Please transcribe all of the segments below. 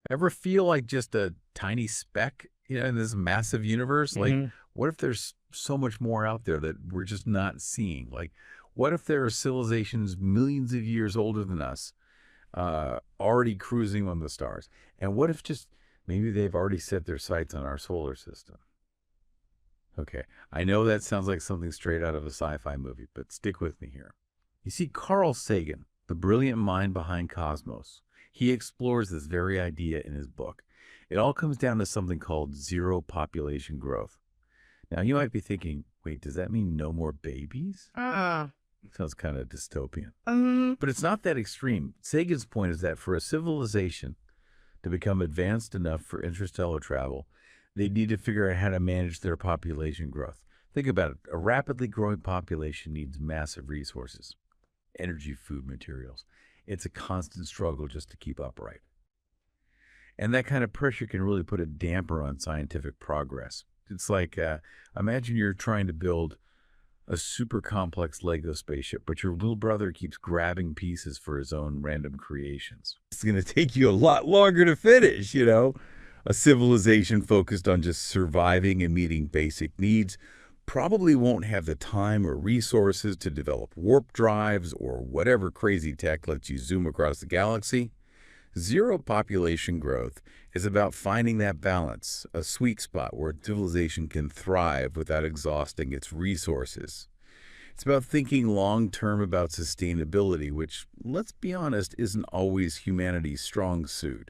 Ever feel like just a tiny speck, in this massive universe? Like, Hmm. what if there's so much more out there that we're just not seeing? Like, what if there are civilizations millions of years older than us, already cruising on the stars? And what if just maybe they've already set their sights on our solar system? Okay, I know that sounds like something straight out of a sci-fi movie, but stick with me here. You see, Carl Sagan, the brilliant mind behind Cosmos, he explores this very idea in his book. It all comes down to something called zero population growth. Now, you might be thinking, wait, does that mean no more babies? Uh, Sounds kind of dystopian. um, But it's not that extreme. Sagan's point is that for a civilization to become advanced enough for interstellar travel, they need to figure out how to manage their population growth. Think about it. A rapidly growing population needs massive resources, energy, food, materials. It's a constant struggle just to keep upright. And that kind of pressure can really put a damper on scientific progress. It's like, imagine you're trying to build a super complex Lego spaceship, but your little brother keeps grabbing pieces for his own random creations. It's going to take you a lot longer to finish. A civilization focused on just surviving and meeting basic needs probably won't have the time or resources to develop warp drives or whatever crazy tech lets you zoom across the galaxy. Zero population growth is about finding that balance, a sweet spot where civilization can thrive without exhausting its resources. It's about thinking long term about sustainability, which, let's be honest, isn't always humanity's strong suit.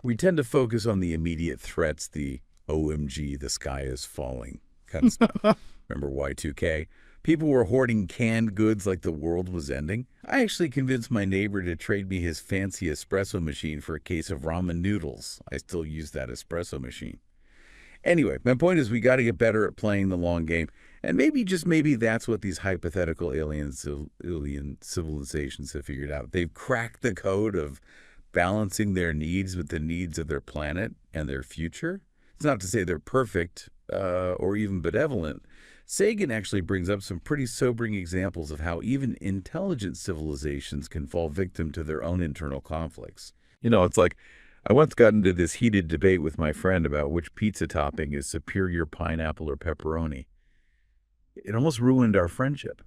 We tend to focus on the immediate threats, the OMG, the sky is falling kind of stuff. Remember Y2K? People were hoarding canned goods like the world was ending. I actually convinced my neighbor to trade me his fancy espresso machine for a case of ramen noodles. I still use that espresso machine. Anyway, my point is we got to get better at playing the long game. And maybe, just maybe, that's what these hypothetical alien civilizations have figured out. They've cracked the code of balancing their needs with the needs of their planet and their future. It's not to say they're perfect or even benevolent. Sagan actually brings up some pretty sobering examples of how even intelligent civilizations can fall victim to their own internal conflicts. It's like I once got into this heated debate with my friend about which pizza topping is superior, pineapple or pepperoni. It almost ruined our friendship,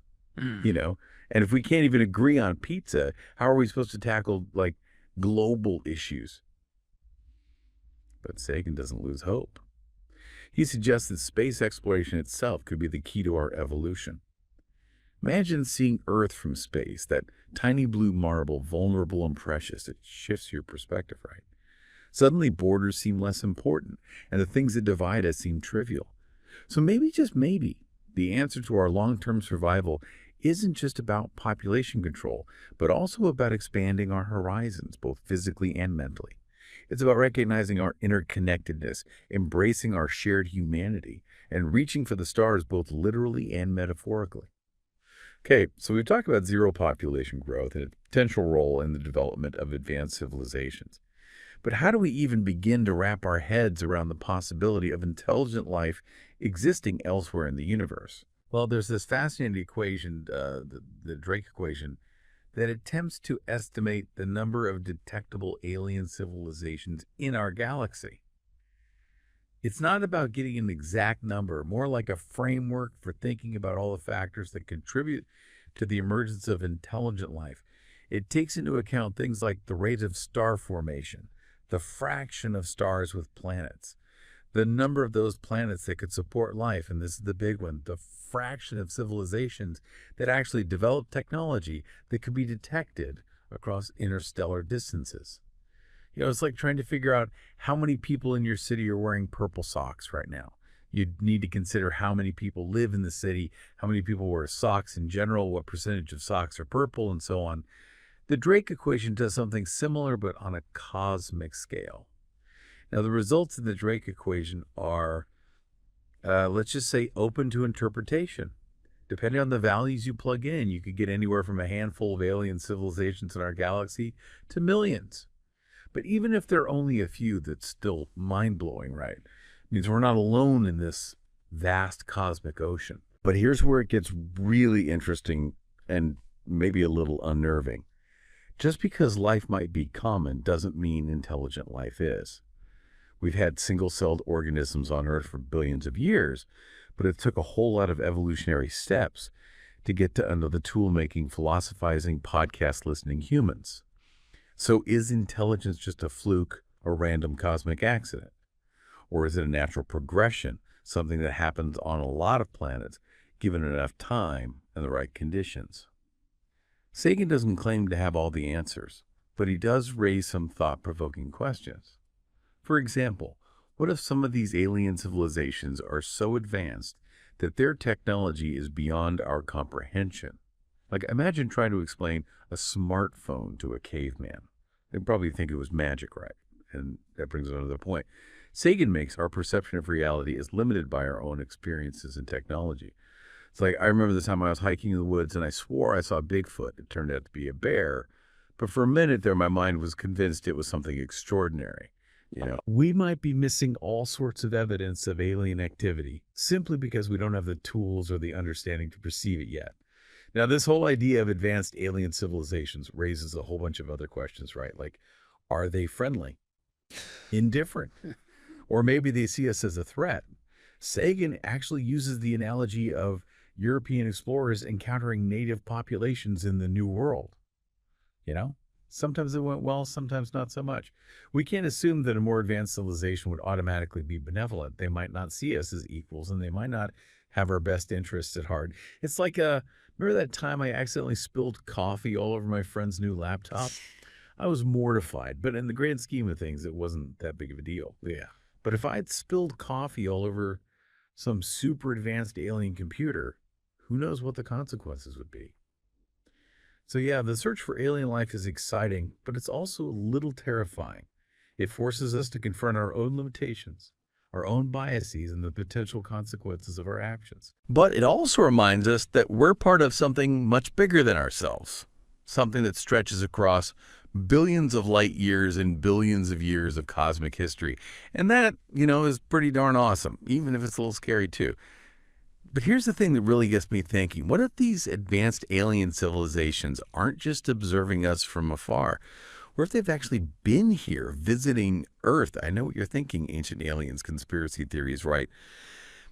you know? And if we can't even agree on pizza, how are we supposed to tackle like global issues? But Sagan doesn't lose hope. He suggests that space exploration itself could be the key to our evolution. Imagine seeing Earth from space, that tiny blue marble, vulnerable and precious. It shifts your perspective, right? Suddenly, borders seem less important, and the things that divide us seem trivial. So maybe, just maybe, the answer to our long-term survival isn't just about population control, but also about expanding our horizons, both physically and mentally. It's about recognizing our interconnectedness, embracing our shared humanity, and reaching for the stars both literally and metaphorically. Okay, so we've talked about zero population growth and its potential role in the development of advanced civilizations. But how do we even begin to wrap our heads around the possibility of intelligent life existing elsewhere in the universe? Well, there's this fascinating equation, the Drake equation, that attempts to estimate the number of detectable alien civilizations in our galaxy. It's not about getting an exact number, more like a framework for thinking about all the factors that contribute to the emergence of intelligent life. It takes into account things like the rate of star formation, the fraction of stars with planets, the number of those planets that could support life, and this is the big one, the fraction of civilizations that actually develop technology that could be detected across interstellar distances. It's like trying to figure out how many people in your city are wearing purple socks right now. You need to consider how many people live in the city, how many people wear socks in general, what percentage of socks are purple, and so on. The Drake equation does something similar, but on a cosmic scale. Now, the results in the Drake equation are, let's just say, open to interpretation. Depending on the values you plug in, you could get anywhere from a handful of alien civilizations in our galaxy to millions. But even if there are only a few, that's still mind-blowing, right? It means we're not alone in this vast cosmic ocean. But here's where it gets really interesting and maybe a little unnerving. Just because life might be common doesn't mean intelligent life is. We've had single-celled organisms on Earth for billions of years, but it took a whole lot of evolutionary steps to get to under the tool-making, philosophizing, podcast-listening humans. So is intelligence just a fluke, a random cosmic accident? Or is it a natural progression, something that happens on a lot of planets, given enough time and the right conditions? Sagan doesn't claim to have all the answers, but he does raise some thought-provoking questions. For example, what if some of these alien civilizations are so advanced that their technology is beyond our comprehension? Like, imagine trying to explain a smartphone to a caveman. They'd probably think it was magic, right? And that brings us to another point. Sagan makes our perception of reality is limited by our own experiences and technology. It's like, I remember the time I was hiking in the woods and I swore I saw Bigfoot. It turned out to be a bear. But for a minute there, my mind was convinced it was something extraordinary. We might be missing all sorts of evidence of alien activity simply because we don't have the tools or the understanding to perceive it yet. Now, this whole idea of advanced alien civilizations raises a whole bunch of other questions, right? Like, are they friendly? Indifferent? Or maybe they see us as a threat? Sagan actually uses the analogy of European explorers encountering native populations in the New World. Sometimes it went well, sometimes not so much. We can't assume that a more advanced civilization would automatically be benevolent. They might not see us as equals, and they might not have our best interests at heart. It's like, remember that time I accidentally spilled coffee all over my friend's new laptop? I was mortified, but in the grand scheme of things, it wasn't that big of a deal. Yeah. But if I'd spilled coffee all over some super advanced alien computer, who knows what the consequences would be? So yeah, the search for alien life is exciting, but it's also a little terrifying. It forces us to confront our own limitations, our own biases, and the potential consequences of our actions. But it also reminds us that we're part of something much bigger than ourselves, something that stretches across billions of light years and billions of years of cosmic history. And that, is pretty darn awesome, even if it's a little scary too. But here's the thing that really gets me thinking. What if these advanced alien civilizations aren't just observing us from afar? What if they've actually been here visiting Earth? I know what you're thinking, Ancient Aliens conspiracy theories, right?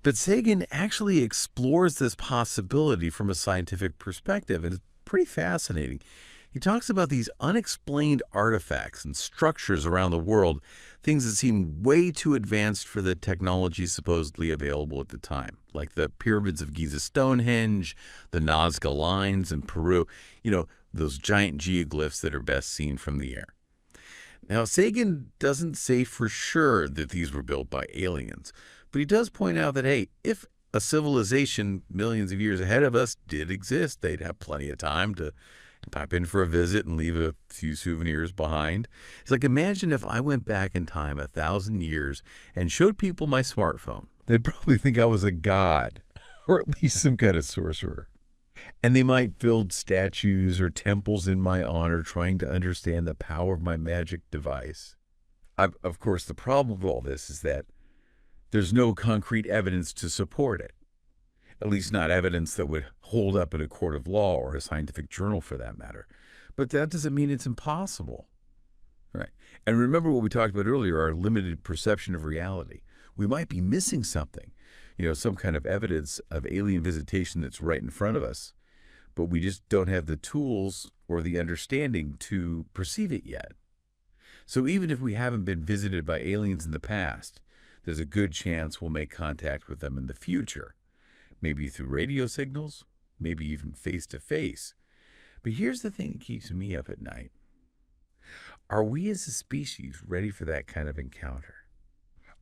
But Sagan actually explores this possibility from a scientific perspective, and it's pretty fascinating. He talks about these unexplained artifacts and structures around the world, things that seem way too advanced for the technology supposedly available at the time, like the pyramids of Giza Stonehenge, the Nazca lines in Peru, those giant geoglyphs that are best seen from the air. Now, Sagan doesn't say for sure that these were built by aliens, but he does point out that, hey, if a civilization millions of years ahead of us did exist, they'd have plenty of time to pop in for a visit and leave a few souvenirs behind. It's like, imagine if I went back in time 1,000 years and showed people my smartphone. They'd probably think I was a god, or at least some kind of sorcerer. And they might build statues or temples in my honor, trying to understand the power of my magic device. Of course, the problem with all this is that there's no concrete evidence to support it. At least not evidence that would hold up in a court of law or a scientific journal for that matter. But that doesn't mean it's impossible. Right. And remember what we talked about earlier, our limited perception of reality. We might be missing something, some kind of evidence of alien visitation that's right in front of us, but we just don't have the tools or the understanding to perceive it yet. So even if we haven't been visited by aliens in the past, there's a good chance we'll make contact with them in the future. Maybe through radio signals, maybe even face-to-face. But here's the thing that keeps me up at night. Are we as a species ready for that kind of encounter?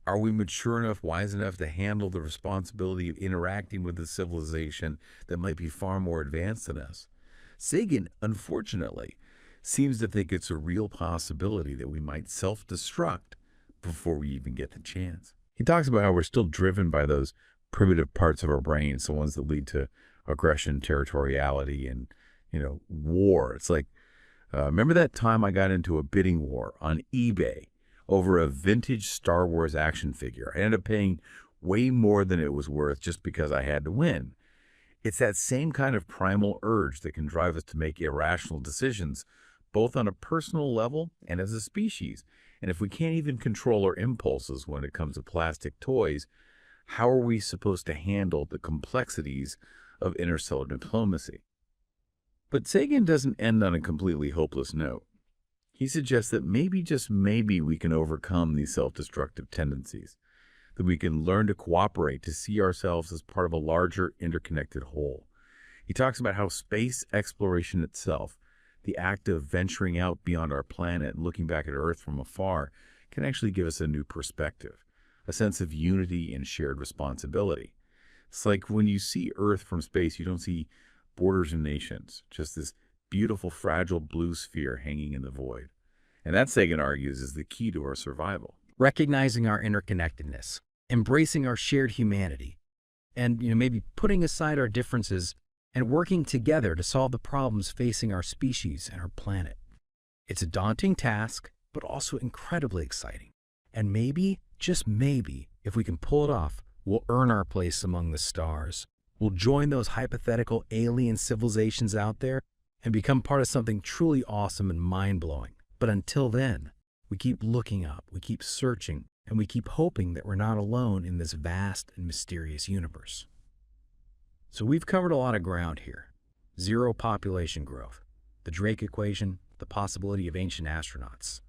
Are we mature enough, wise enough to handle the responsibility of interacting with a civilization that might be far more advanced than us? Sagan, unfortunately, seems to think it's a real possibility that we might self-destruct before we even get the chance. He talks about how we're still driven by those primitive parts of our brains, the ones that lead to aggression, territoriality, and, war. It's like, remember that time I got into a bidding war on eBay over a vintage Star Wars action figure? I ended up paying way more than it was worth just because I had to win. It's that same kind of primal urge that can drive us to make irrational decisions, both on a personal level and as a species. And if we can't even control our impulses when it comes to plastic toys, how are we supposed to handle the complexities of interstellar diplomacy? But Sagan doesn't end on a completely hopeless note. He suggests that maybe, just maybe, we can overcome these self-destructive tendencies, that we can learn to cooperate, to see ourselves as part of a larger, interconnected whole. He talks about how space exploration itself, the act of venturing out beyond our planet and looking back at Earth from afar, can actually give us a new perspective, a sense of unity and shared responsibility. It's like when you see Earth from space, you don't see borders and nations, just this beautiful, fragile blue sphere hanging in the void. And that, Sagan argues, is the key to our survival. Recognizing our interconnectedness, embracing our shared humanity, and maybe putting aside our differences and working together to solve the problems facing our species and our planet. It's a daunting task, but also incredibly exciting. And maybe, just maybe, if we can pull it off, we'll earn our place among the stars. We'll join those hypothetical alien civilizations out there and become part of something truly awesome and mind-blowing. But until then, we keep looking up, we keep searching, and we keep hoping that we're not alone in this vast and mysterious universe. So we've covered a lot of ground here. Zero population growth, the Drake equation, the possibility of ancient astronauts,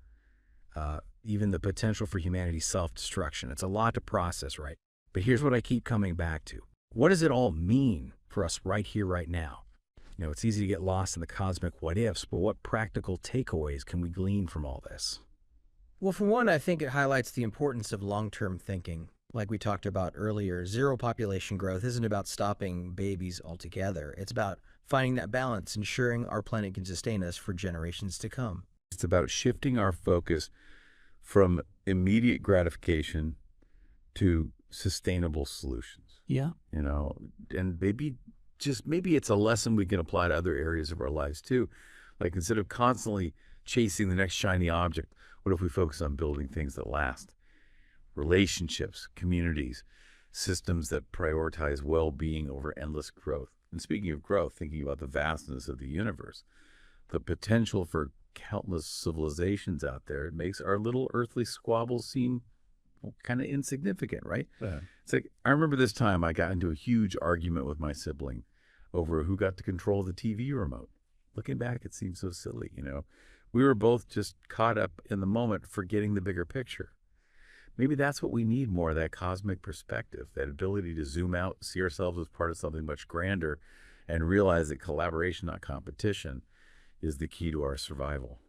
even the potential for humanity's self-destruction. It's a lot to process, right? But here's what I keep coming back to. What does it all mean for us right here, right now? It's easy to get lost in the cosmic what-ifs, but what practical takeaways can we glean from all this? Well, for one, I think it highlights the importance of long-term thinking. Like we talked about earlier, zero population growth isn't about stopping babies altogether. It's about finding that balance, ensuring our planet can sustain us for generations to come. It's about shifting our focus from immediate gratification to sustainable solutions. Yeah. And maybe it's a lesson we can apply to other areas of our lives too. Like, instead of constantly chasing the next shiny object, what if we focus on building things that last? Relationships, communities, systems that prioritize well-being over endless growth. And speaking of growth, thinking about the vastness of the universe, the potential for countless civilizations out there, it makes our little earthly squabbles seem kind of insignificant, right? Yeah. It's like, I remember this time I got into a huge argument with my sibling over who got to control the TV remote. Looking back, it seems so silly, We were both just caught up in the moment, forgetting the bigger picture. Maybe that's what we need more, that cosmic perspective, that ability to zoom out, see ourselves as part of something much grander, and realize that collaboration, not competition, is the key to our survival.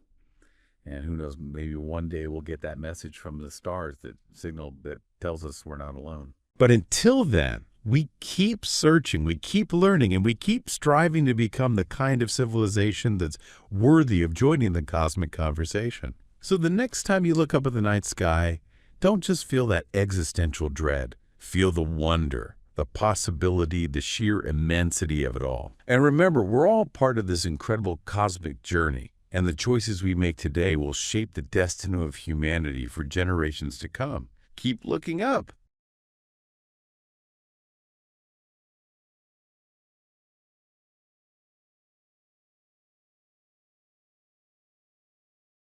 And who knows, maybe one day we'll get that message from the stars, that signal that tells us we're not alone. But until then, we keep searching, we keep learning, and we keep striving to become the kind of civilization that's worthy of joining the cosmic conversation. So the next time you look up at the night sky, don't just feel that existential dread. Feel the wonder, the possibility, the sheer immensity of it all. And remember, we're all part of this incredible cosmic journey. And the choices we make today will shape the destiny of humanity for generations to come. Keep looking up.